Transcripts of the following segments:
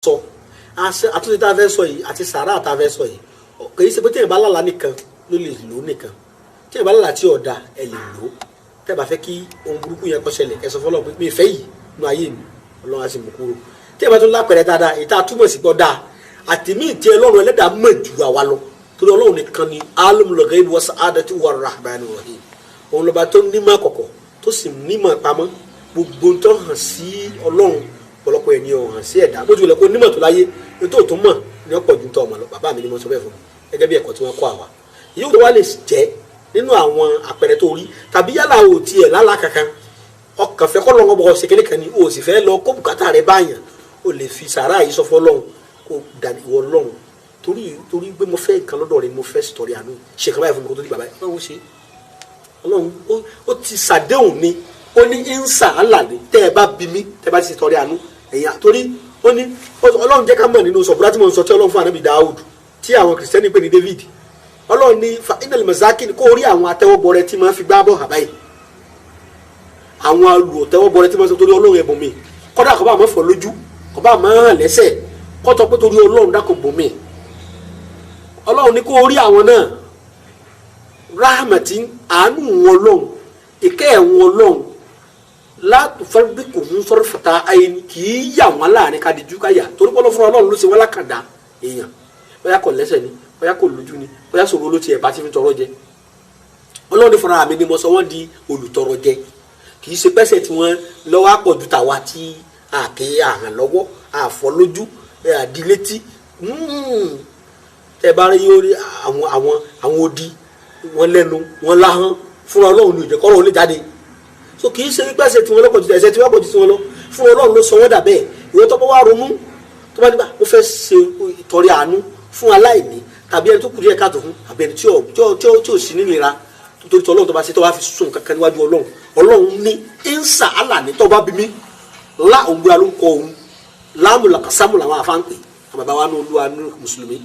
sọ àtúntò tá a fẹ́ sọ yìí àti sàrà tá a fẹ́ sọ yìí kì í ṣe pé tí èèyàn bá lálàá nìkan ló lè lò ó nìkan tí èèyàn bá lálàá tí ọ̀dà ẹ̀ lè lò ó tẹ́ bá fẹ́ kí ohun burúkú yẹn kó ṣẹlẹ̀ ẹ sọ fọlọ́ pé mi ì fẹ́ yìí nínú ayé mi Ọlọ́run á sì mú kúrò tí èèyàn bá tún lápẹ̀rẹ̀ dáadáa èyí tá a túmọ̀ sí gbọ́ dáa àti míì tí Ọlọ́run ẹlẹ́dàá mọ̀ jù àwa lọ torí Ọlọ́run nìkan ni alimul ghaibi wa sa'adati wa rahmanir rahim òun lọ́ba tó nímọ̀ kọ̀kọ̀ tó sì nímọ̀ pamọ́ gbogbo tó hàn sí Ọlọ́run ọ̀pọ̀lọpọ̀ ènìyàn hàn sí ẹ̀dá bó tilẹ̀ kó nímọ̀ tó láyé ètò tó mọ̀ ní ọ̀pọ̀ ju tó ọmọ lọ bàbá mi ni mo sọ bẹ́ẹ̀ fún mi gẹ́gẹ́ bí ẹ̀kọ́ tí wọ́n kọ́ àwa yóò tó wá lè jẹ́ nínú àwọn àpẹẹrẹ tó rí tàbí yálà ò tiẹ̀ lálá kankan ọkàn fẹ́ kọ́ lọ́wọ́ bọ̀ ṣèkéle kan ni o sì fẹ́ lọ kó bùkátà rẹ báyàn o lè fi sàrà yìí sọ fún Ọlọ́run kó dàní ìwọ Ọlọ́run torí pé mo fẹ́ nǹkan lọ́dọ̀ rẹ mo fẹ́ sọ̀tọ̀rì àánú ṣe kan báyìí fún mi kó tó di bàbá yìí Ọlọ́run ṣe Ọlọ́run ó ti sàdéhùn ni ó ní ìnsà àlàní tẹ́ ẹ bá bí mi tẹ́ ẹ bá ti sọ̀tọ̀rì àánú ẹ̀yà torí ó ní Ọlọ́run jẹ́ ká mọ̀ nínú sọ̀bùrà tí mo ń sọ tí Ọlọ́run fún ànábì Dáúdù tí àwọn kìrìsìtẹ́nì pè ní David Ọlọ́run ní inal masakin kó rí àwọn atẹ́wọ́bọrẹ tí máa fi gbá bọ́ àbáyé àwọn olùtẹ́wọ́bọrẹ tí máa sọ torí Ọlọ́run ẹ̀bùn mi kọ́dà kọ́ bá máa fọ́ lójú kọ́ bá máa hàn lẹ́sẹ̀ kọ́tọ́ pé torí Ọlọ́run dákò bò mí Ọlọ́run ní kó rí àwọn náà rahmatin àánú wọn Ọlọ́run ìkẹ́ ẹ̀wọ̀n Ọlọ́run láti fẹ́ẹ́ kò fún sọ́rọ́ fata ayé ni kì í yà wọ́n láàrin ká di ju ká yà torí pé Ọlọ́run ló ṣe wọ́n lákàdá èèyàn bóyá kò lẹ́sẹ̀ ni bóyá kò lójú ni bóyá sọ̀rọ̀ ló tiẹ̀ bá ti fi tọrọ jẹ Ọlọ́run fúnra mi ni mo sọ wọ́n di olùtọrọ jẹ kì í ṣe pẹ́sẹ̀ tí wọ́n lọ́wọ́ àpọ̀jù tàwa tí àké àhàn lọ́wọ́ àfọ́ lójú àdílétí tẹ bá rí yóò rí àwọn odi wọn lẹ́nu wọn láhán fúnra Ọlọ́run ní ìjẹ́kọ́rọ̀ ó lè jáde so kì í ṣe pẹ́sẹ̀ tí wọ́n lọ́pọ̀ jù ẹ̀sẹ̀ tí wọ́n pọ̀ jù tí wọ́n lọ fúnra Ọlọ́run ló sọ wọ́n dà bẹ́ẹ̀ ìwé tó bá wà ronú tó bá nígbà ó fẹ́ ṣe ìtọrẹ àánú fún aláìní tàbí ẹni tó kù díẹ̀ káàtó fún àbí ẹni tí ò sí nílera torí tí Ọlọ́run tó bá ṣe tó bá fi sùn kankan níwájú Ọlọ́run ní ìnsà àlàní tó bá bí mi lá òun gbé alóńkọ òun láàmú làkàsámù làwọn afáǹpẹ àwọn bàbá wa ní olúwa ní mùsùlùmí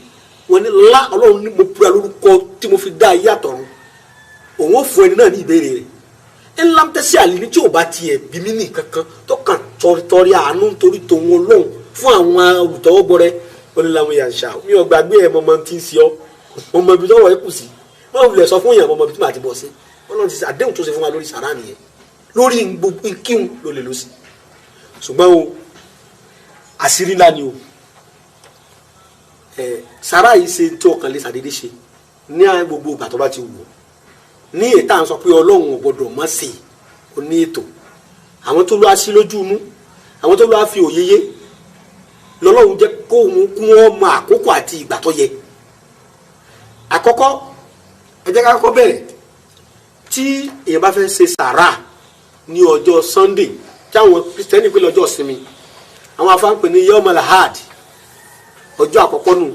wọn ní lá Ọlọ́run ní mo pura lórúkọ tí mo fi dá ayé àtọ̀run òun ó fún ẹni náà ní ìbéèrè rẹ̀ ńlá tẹ́sí àlè tí ò bá tiẹ̀ bí mi ní kankan tó kàn tọrí àánú nítorí tòun Ọlọ́run fún àwọn olùtọ́wọ́bọrẹ onílàwọ̀ yà ń ṣá mi ò gbàgbé ẹ̀ mọ́mọ́ tí ń ṣe ọ́ mọ́mọ́ ibi tọ́wọ́ ẹ̀ kù sí wọ́n wulẹ̀ sọ fún yàn mọ́mọ́ ibi tí màá ti bọ̀ sí Ọlọ́run ti àdéhùn tó ṣe fún wa lórí sàrà nìyẹn lórí gbogbo kíhun ló lè lọ sí ṣùgbọ́n o àṣírí ńlá ni o sàrà yìí ṣe tí ọkàn lè ṣàdédé ṣe ní gbogbo ìgbà tó bá ti wù ọ́ ní ètà ń sọ pé Ọlọ́run ò gbọdọ̀ mọ́ sí i ó ní ètò àwọn tó lọ́ á sí lójú inú àwọn tó lọ́ á fi òye yé lọ́lọ́run jẹ́ kó òun kún ọmọ àkókò àti ìgbà tó yẹ àkọ́kọ́ ẹ jẹ́ ká kọ́kọ́ bẹ̀rẹ̀ tí èèyàn bá fẹ́ ṣe sàrà ní ọjọ́ Sunday tí àwọn Kristẹni pè lọ́jọ́ ìsinmi àwọn afáǹpẹ̀ ní yom al-ahad ọjọ́ àkọ́kọ́ nù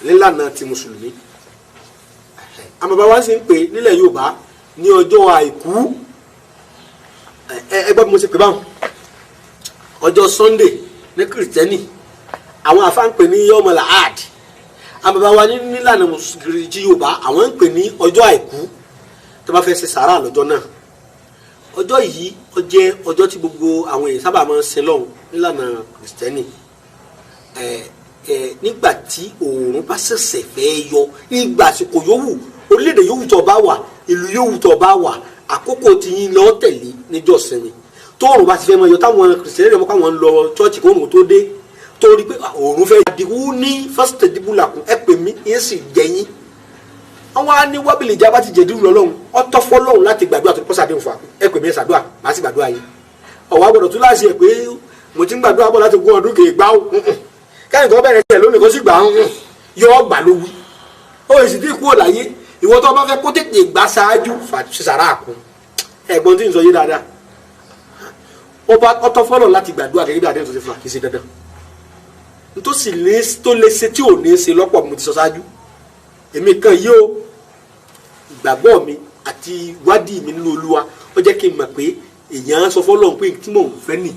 nílànà ti mùsùlùmí àmọ́ bá wá sí ń pè nílẹ̀ Yorùbá ní ọjọ́ àìkú ẹgbẹ́ bí mo ṣe pè báwọn ọjọ́ Sunday ní Kristẹni àwọn afáǹpẹ̀ ní yom al-ahad àmọ́ bá wá nílànà mùsùlùmí Yorùbá àwọn ń pè ní ọjọ́ àìkú tó bá fẹ́ ṣe sàrà lọ́jọ́ náà ọjọ́ yìí ó jẹ́ ọjọ́ tí gbogbo àwọn èèyàn sábà máa ń ṣe lọ́hùn nílànà Kristẹni nígbà tí oòrùn bá ṣẹ̀ṣẹ̀ fẹ́ yọ nígbà àsìkò yòówù orílẹ̀-èdè yòówù tó bá wà ìlú yòówù tó bá wà àkókò tí yín lọ tẹ̀lé níjọ́ sinmi tóòrùn bá ti fẹ́ máa yọ táwọn Kristẹni rẹ̀ mọ́ káwọn ń lọ chọ́ọ̀chì kó oòrùn tó dé torí pé oòrùn fẹ́ dìbò ní fásitì dìbò làkún ẹ pè mí yín sì jẹ́yìn àwọn á ní wábìlì ìjà bá ti jẹ̀dí lọ́lọ́run ọtọ́ fọlọ́run láti gbàdúrà tó pọ́ sàdéhùn fún wa ẹ pè mí ṣàdúrà màá sì gbàdúrà yín ọ̀wá gbọ́dọ̀ tún láṣẹ pé mo ti ń gbàdúrà bọ̀ láti gún ọdún kè é gbá ó kẹ́yìn tó bẹ̀rẹ̀ tẹ̀ lónìí kó sì gbà yọ ọgbà ló wí ó sì ti kú òláyé ìwọ tó bá fẹ́ kó tètè gbà ṣáájú sàrà àkún ẹ̀gbọ́n tí ń sọ yé dáadáa ọtọ́ fọlọ́run láti gbàdúrà gẹ́gẹ́ bí àdéhùn tó ti fún wa kì í ṣe dandan nítòsí tó lè ṣe tí ò ní ṣe lọ́pọ̀ mo ti sọ ṣáájú èmi kan yìí ó ìgbàgbọ́ mi àti wádìí mi nínú Olúwa ó jẹ́ kí n mọ̀ pé èèyàn sọ fọ́lọ́run pé tí mò ń fẹ́ nì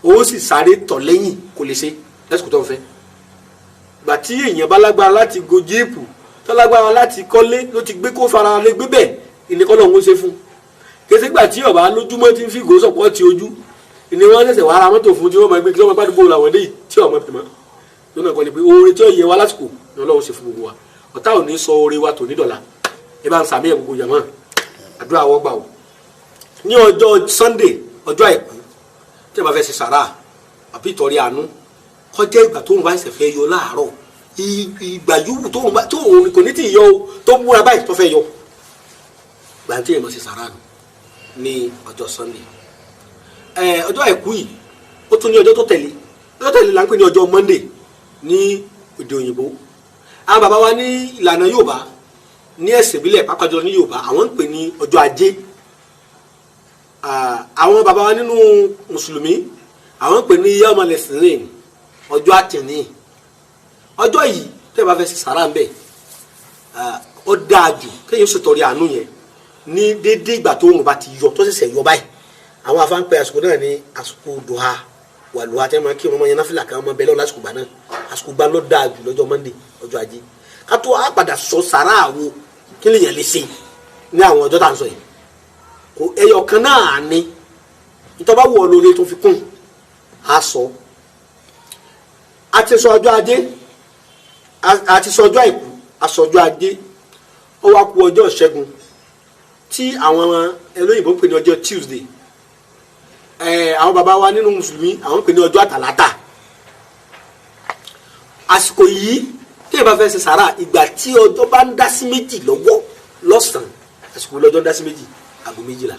ó sì sáré tọ̀ lẹ́yìn kò lè ṣe lẹ́sìkò tó ń fẹ́ gbà tí èèyàn bá lágbára láti go jíìpù tó lágbára láti kọ́lé ló ti gbé kó fara lé gbé bẹ́ẹ̀ ìníkọ́lọ́ ń ṣe fún kèsì gbà tí ọba lójúmọ́ ti ń fi gòsọ̀pọ̀ ti ojú ìní wọn ṣẹ̀ṣẹ̀ wàá ra mọ́tò fún tí wọ́n máa gbé kí wọ́n máa gbàdúgbò làwọn dé tí ọmọ pè mọ́ lọ́nà kan ni pé oore tí ó yẹ wa lásìkò ni Ọlọ́run ṣe fún gbogbo wa ọ̀tá ò ní sọ oore wa tò ní dọ̀la ẹ bá ń sàmì ẹ̀ gbogbo yàmọ́ àdúrà wọ́n gbà o ní ọjọ́ Sunday ọjọ́ àìkú tí ẹ bá fẹ́ ṣe sàrà àbí ìtọ́rí àánú kọjá ìgbà tó ń bá ẹsẹ̀ fẹ́ yọ láàárọ̀ ìgbà yòówù tó òun kò ní tí ì yọ o tó múra báyìí tó fẹ́ yọ gbà tí ẹ máa ṣe sàrà nù ní ọjọ́ Sunday ọjọ́ àìkú yìí ó tún ní ọjọ́ tó tẹ̀lé là ń pè ní ọjọ́ Monday ní èdè òyìnbó àwọn bàbá wa ní ìlànà Yorùbá ní ẹ̀sìn ìbílẹ̀ pàápàá jùlọ ní Yorùbá àwọn ń pè ní ọjọ́ ajé àwọn bàbá wa nínú mùsùlùmí àwọn ń pè ní yawmal ithnain ọjọ́ àtìní ọjọ́ yìí tẹ́ bá fẹ́ ṣe sàrà ń bẹ̀ ó dáa jù kéèyàn ṣètọrẹ àánú yẹn ní déédéé ìgbà tó òun bá ti yọ tó ṣẹ̀ṣẹ̀ yọ báyìí àwọn afánpẹ́ àsìkò náà ní àsìkò duha wà lùwà tẹ́ máa kí ọmọ yẹn náfìlà kan ọmọ bẹ́ẹ̀ lọ́wọ́ lásìkò gbà náà àsìkò gbà ló dáa jù lọ́jọ́ Monday ọjọ́ ajé ká tó a padà sọ sàrà àwo kí lè yẹn lè ṣe ní àwọn ọjọ́ tá à ń sọ yìí kò ẹyọ kan náà ní ìtọ́ba wọ̀ lórí tó fi kún a sọ àti sọ ọjọ́ ajé àti sọ ọjọ́ àìkú àsọ ọjọ́ ajé ó wá kù ọjọ́ ìṣẹ́gun tí àwọn ẹlòyìnbó ń pè ní ọjọ́ Tuesday àwọn bàbá wa nínú mùsùlùmí àwọn ń pè ní ọjọ́ àtàlátà àsìkò yìí tí ẹ bá fẹ́ ṣe sàrà ìgbà tí ọjọ́ bá ń dá sí méjì lọ́wọ́ lọ́sàn-án àsìkò lọ́jọ́ ń dá sí méjì aago méjìlá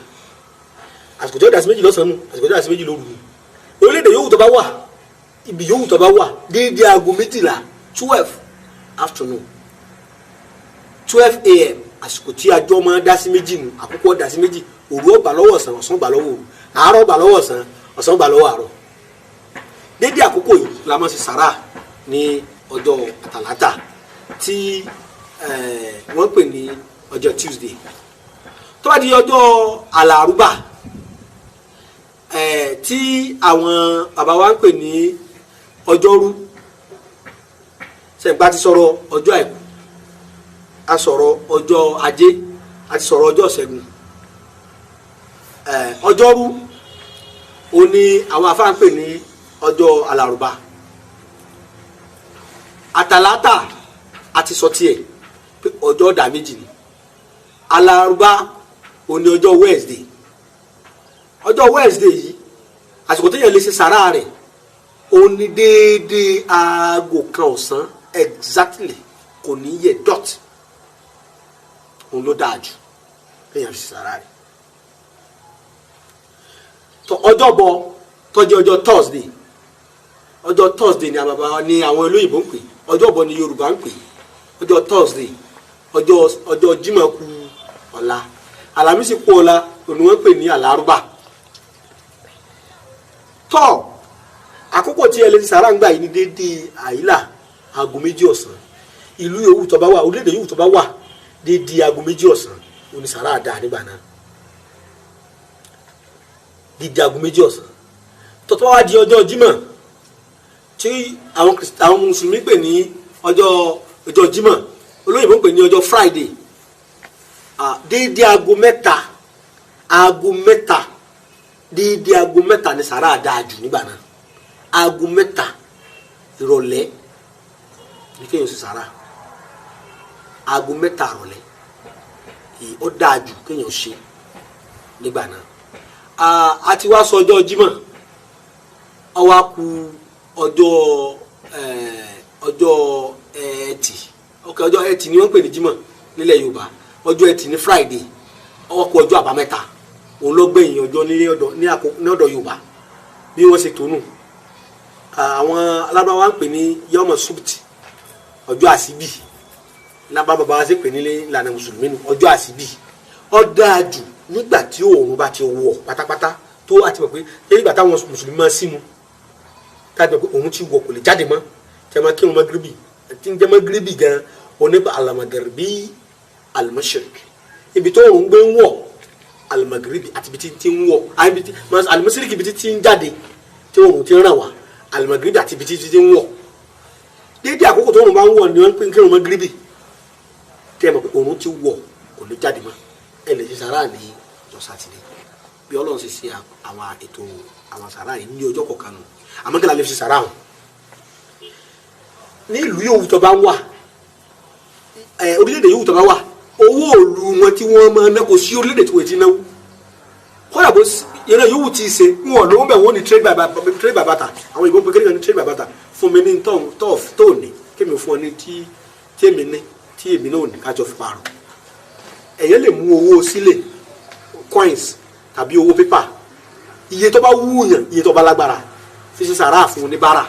àsìkò tí ó dá sí méjì lọ́sàn-án àsìkò tí ó dá sí méjì lóru orílẹ̀-èdè yòówù tó bá wà ibi yòówù tó bá wà déédéé aago méjìlá 12 afternoon 12 a.m. àsìkò tí àjọ máa dá sí méjì nù àkókò dá sí méjì òru ó gbà lọ́wọ́ ọ̀sán ọ̀sán gbà lọ́wọ́ òru àárọ̀ gbà lọ́wọ́ ọ̀sán ọ̀sán gbà lọ́wọ́ àárọ̀ déédéé àkókò yìí la máa ṣe sàrà ní ọjọ́ àtàlátà tí wọ́n pè ní ọjọ́ Tuesday tó bá di ọjọ́ àlàrúbà tí àwọn bàbá wa ń pè ní ọjọ́rú sẹ́gbà ti sọ̀rọ̀ ọjọ́ àìkú a sọ̀rọ̀ ọjọ́ ajé a ti sọ̀rọ̀ ọjọ́ ṣẹ́gun ọjọ́rú ó ní àwọn afá ń pè ní ọjọ́ àlàrúbà àtàlátà àti sọ tiẹ̀ pé ọjọ́ ọ̀dà méjì ni alárúbá ó ní ọjọ́ Wednesday yìí àsìkò tó yẹ lè ṣe sàrà rẹ̀ ó ní déédéé aago kan ọ̀sán exactly kò ní yẹ dot òun ló dáa jù kéèyàn fi sàrà rẹ̀ ọjọ́bọ̀ tó jẹ́ ọjọ́ Thursday ni àbàbà ni àwọn olóyìnbó ń pè ọjọ́bọ̀ ni Yorùbá ń pè ọjọ́ Thursday ọjọ́ Jímọ̀ kù ọ̀la Àlàmísì kù ọ̀la òní wọ́n pè ní àlárúbà tọ́ àkókò tí ẹ lè sàrà ń gbà yìí ní déédéé àyílà aago méjì ọ̀sán ìlú yòówù tó bá wà orílẹ̀-èdè yòówù tó bá wà déédéé aago méjì ọ̀sán òní sàrà àdá nígbà náà déédéé aago méjì ọ̀sán tọ́tọ́ wá di ọjọ́ Jímọ̀ tí àwọn mùsùlùmí pè ní ọjọ́ Jímọ̀ olóyìnbó pè ní ọjọ́ Friday déédéé aago mẹ́ta déédéé aago mẹ́ta ni sàrà àdá jù nígbà náà aago mẹ́ta ìrọ̀lẹ́ ní kéèyàn sì sàrà aago mẹ́ta ìrọ̀lẹ́ ó dáa jù kéèyàn ṣe nígbà náà a ti wá sọ ọjọ́ Jímọ̀ ó wá kù ọjọ́ ẹtì ọjọ́ ẹtì ni wọ́n pè ní Jímọ̀ nílẹ̀ Yorùbá ọjọ́ ẹtì ní Friday ó wá kù ọjọ́ àbámẹ́ta òun ló gbẹ̀yìn ọjọ́ ní ọ̀dọ̀ Yorùbá bí wọ́n ṣe tónú àwọn alábáwá ń pè ní yọmọ subti ọjọ́ àsíbì lábá bàbá wa ṣe pè nílé ìlànà mùsùlùmí nù ọjọ́ àsíbì ó dáa jù nígbà tí òòrùn bá ti wọ̀ pátápátá tó àti mọ̀ pé nígbà táwọn mùsùlùmí máa sínú káàdì pé òun ti wọ̀ kò lè jáde mọ́ tí a máa kírun magribi tí ń jẹ́ magribi gan onípa alamagaribi alimashrik ibi tó òun gbé ń wọ̀ alimagribi àti ibi tí ń wọ̀ alimashrik ibi tí ń jáde tí òun ti ràn wá alimagribi àti ibi tí ń wọ̀ déédéé àkókò tó òun bá ń wọ̀ ni wọ́n ń pín kírun magribi tí a mọ̀ pé òun ti wọ̀ kò lè jáde mọ́ ẹ lè ṣe sàrà ní ọjọ́ sátidé bí Ọlọ́run ṣe ṣe àwọn ètò àwọn sàrà yìí ní ọjọ́ kọ̀ọ̀kan nù àmọ́ kí la lè fi sàrà hàn ní ìlú yòówù tó bá ń wà orílẹ̀-èdè yòówù tó bá wà owó òlu wọn tí wọ́n máa ná kò sí orílẹ̀-èdè tí wọ́n ti náwó kódà bó yẹn yòówù ti ṣe wọn lówó bẹ̀ wọ́n ní trade by barter àwọn ìbọn pẹ̀kẹ́rẹ́ ní trade by barter fún mi ní tó ní kémi fún ọ ní tí èmi ní tí èmi náà ní kájọ fi pààrọ̀ ẹ̀yẹ́ lè mú owó sílẹ̀ coins tàbí owó pépà iye tó bá wúyàn iye tó bá lágbára fi ṣe sàrà fún oníbàárà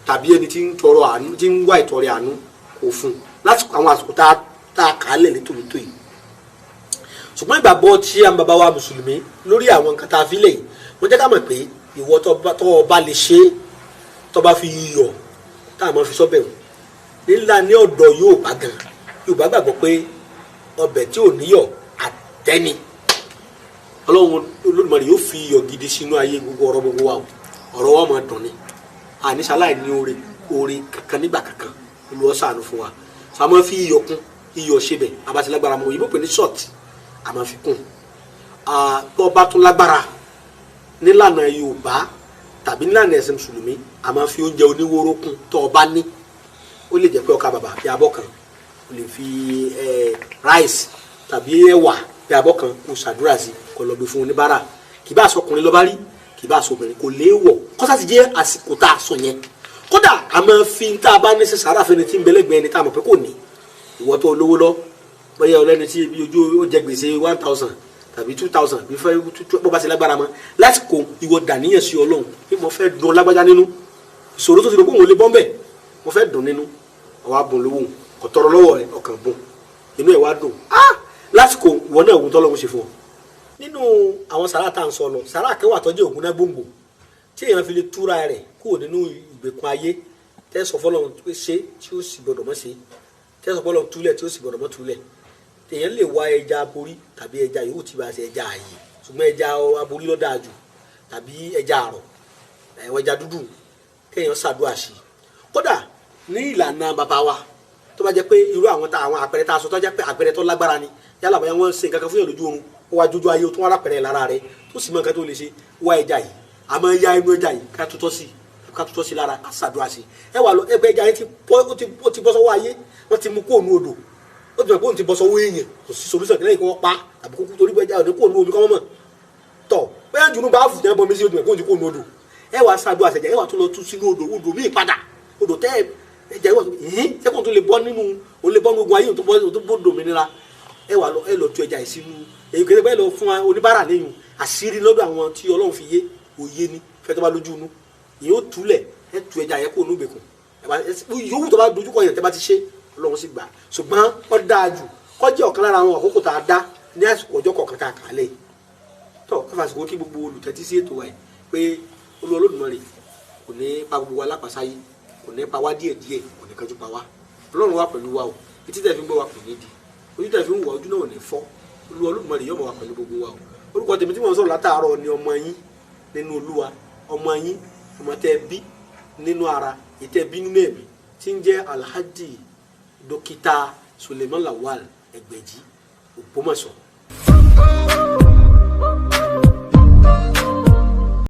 tàbí ẹni tí ń tọrọ àánú tí ń wá ìtọrẹ àánú kò fún láti àwọn àsìkò tá a kà á lẹ̀ létòlétò yìí ṣùgbọ́n ìgbàgbọ́ tí a ń bàbá wa mùsùlùmí lórí àwọn nǹkan tá a fi lẹ̀ yìí wọ́n jẹ́ ká mọ̀ pé ìwọ tó bá lè ṣe é tó bá fi yíyọ tá a máa fi sọ́bẹ̀ wò nílá ní ọ̀dọ̀ Yorùbá gan Yorùbá gbàgbọ́ pé ọbẹ̀ tí ò níyọ̀ àtẹ́ni Ọlọ́run Olódùmarè yóò fi iyọ̀ gidi sínú ayé gbogbo ọ̀rọ̀ gbogbo wa ọ̀rọ̀ wa máa dùn ni àníṣaláì ní oore kankan nígbà kankan Olúwa ṣàánú fún wa so a máa fi iyọ̀ kún iyọ̀ ṣe bẹ̀ abasilágbára mọ̀ òyìnbó pè ní salt a máa fi kún tó bá tún lágbára nílànà Yorùbá tàbí nílànà ẹ̀sìn mùsùlùmí a máa fi oúnjẹ oníwóró kún tó o bá ní ó lè jẹ́ pé ọkà bàbà bí abọ́ kan o lè fi rice tàbí ẹ̀wà bí abọ́ kan kó ṣàdúrà sí kó lọ gbé fún oníbàárà kì bá aṣọkùnrin lọ́ba rí kì bá aṣọkùnrin kò léèwọ̀ kọ́sà ti jẹ́ àsìkò tá a sọ yẹn kódà a máa fi tá a bá ní sàrà fẹ́ni tí ń bẹ́lẹ́gbẹ́ ẹni tá a mọ̀ pé kò ní ìwọ tó lówó lọ bóyá ọlẹ́ni tí ibi ojú ó jẹ gbèsè 1000 tàbí 2000 bí fẹ́ bó bá ṣe lágbára mọ́ lásìkò ìwọ dàníyàn sí Ọlọ́run bí mo fẹ́ dùn lágbájá nínú ìṣòro tó ti rò pé òun lè bọ́ mbẹ́ mo fẹ́ dùn nínú ọwọ́ abùn lówó kò tọrọ lọ́wọ́ rẹ ọkàn bùn inú ẹ̀ wá dùn lásìkò ìwọ náà ògùn tọ́lọ́run ṣe fún ọ. nínú àwọn sàrà tá à ń sọ lọ sàrà kẹwàá tọ́jú ògùn náà gbòǹgbò tí èèyàn fi lè túra rẹ̀ kúrò nínú ìgbèkùn ayé tẹ́sọ̀ fọlọ́run pé ṣe tí ó sì gbọdọ̀ mọ́ ṣe tẹ́sọ̀ fọlọ́run túlẹ̀ tí ó sì gbọdọ̀ mọ́ túlẹ̀ èèyàn lè wá ẹja aborí tàbí ẹja yòówù tí bá ṣe ẹja ààyè ṣùgbọ́n ẹja aborí ló dáa jù tàbí ẹja àrọ̀ ẹja dúdú kéèyàn ṣàdúrà sí kódà ní ìlànà bàbá wa tó bá jẹ́ pé irú àwọn àpẹẹrẹ tá a sọ tó jẹ́ pé àpẹẹrẹ tó lágbára ni yálà bóyá wọ́n ń ṣe nǹkan kan fún yàn lójú oorun ó wá jójú ayé tó wá lápẹẹrẹ lára rẹ tó sì mọ nǹkan tó lè ṣe wá ẹja yìí a máa ya inú ẹja yìí ká tutọ́ sí lára ká ṣàdúrà sí ẹ wà lọ ẹgbẹ́ ẹja yẹn ó ti bọ́ sọ́wọ́ ayé wọ́n ti mú kó òun odò ó ti mọ̀ pé òun ti bọ́ sọ́wọ́ èèyàn kò sí solúsàn kílẹ̀ kí wọ́n pa àbí kókó torí pé ẹja òde kó òun omi kọ́ mọ̀ tọ̀ bẹ́ẹ̀ jùlọ bá fù jẹ́ bọ́ mi sí odò kó òun ti kó òun odò ẹ wà ṣàdúrà sẹ̀jẹ̀ ẹ wà tó lọ tú sínú odò míì padà odò tẹ́ ẹja yìí wà tó sẹ́kùn tó lè bọ́ nínú ogun ayé tó bọ́ dòmìnira ẹ wà lọ ẹ lọ tú ẹja yìí sínú èyí kẹ́lẹ́ bẹ́ẹ̀ lọ fún oníbàárà lẹ́yìn àṣírí lọ́dọ̀ àwọn tí Ọlọ́run fi yé òye ni fẹ́ tó bá lójú inú ìyẹn ó túlẹ̀ ẹ tú ẹja yẹn kó onú gbèkùn yòówù tó bá dojú kọ yẹn tẹ́ bá ti ṣe Ọlọ́run sì gbà ṣùgbọ́n ó dáa jù kọjá ọ̀kan lára àwọn àkókò tá a dá ní àsìkò ọjọ́ kọ̀ọ̀kan tá a kà á lẹ̀ tó káfàsìkò kí gbogbo olùtẹ́tí sí ètò wa yìí pé Olódùmarè kò ní pa gbogbo wa lápasáyé kò ní pa wá díẹ̀díẹ̀ kò ní kájú pa wá Ọlọ́run wà pẹ̀lú wa o etí tẹ̀ fi ń gbọ́ wa kò ní di ojú tẹ̀ fi ń wọ ojú náà ò ní fọ́ Olódùmarè yóò mọ̀ wá pẹ̀lú gbogbo wa o orúkọ tèmi tí mo sọ̀rọ̀ látàárọ̀ ni ọmọ yín nínú Olúwa ọmọ yín ọmọ tẹ́ bí nínú ara ìtẹ́ bí nínú ẹ̀mí tí ń jẹ́ Alhaji Dókítà Suleiman Lawal Ẹgbẹ̀jì Ògbómọ̀ṣọ́.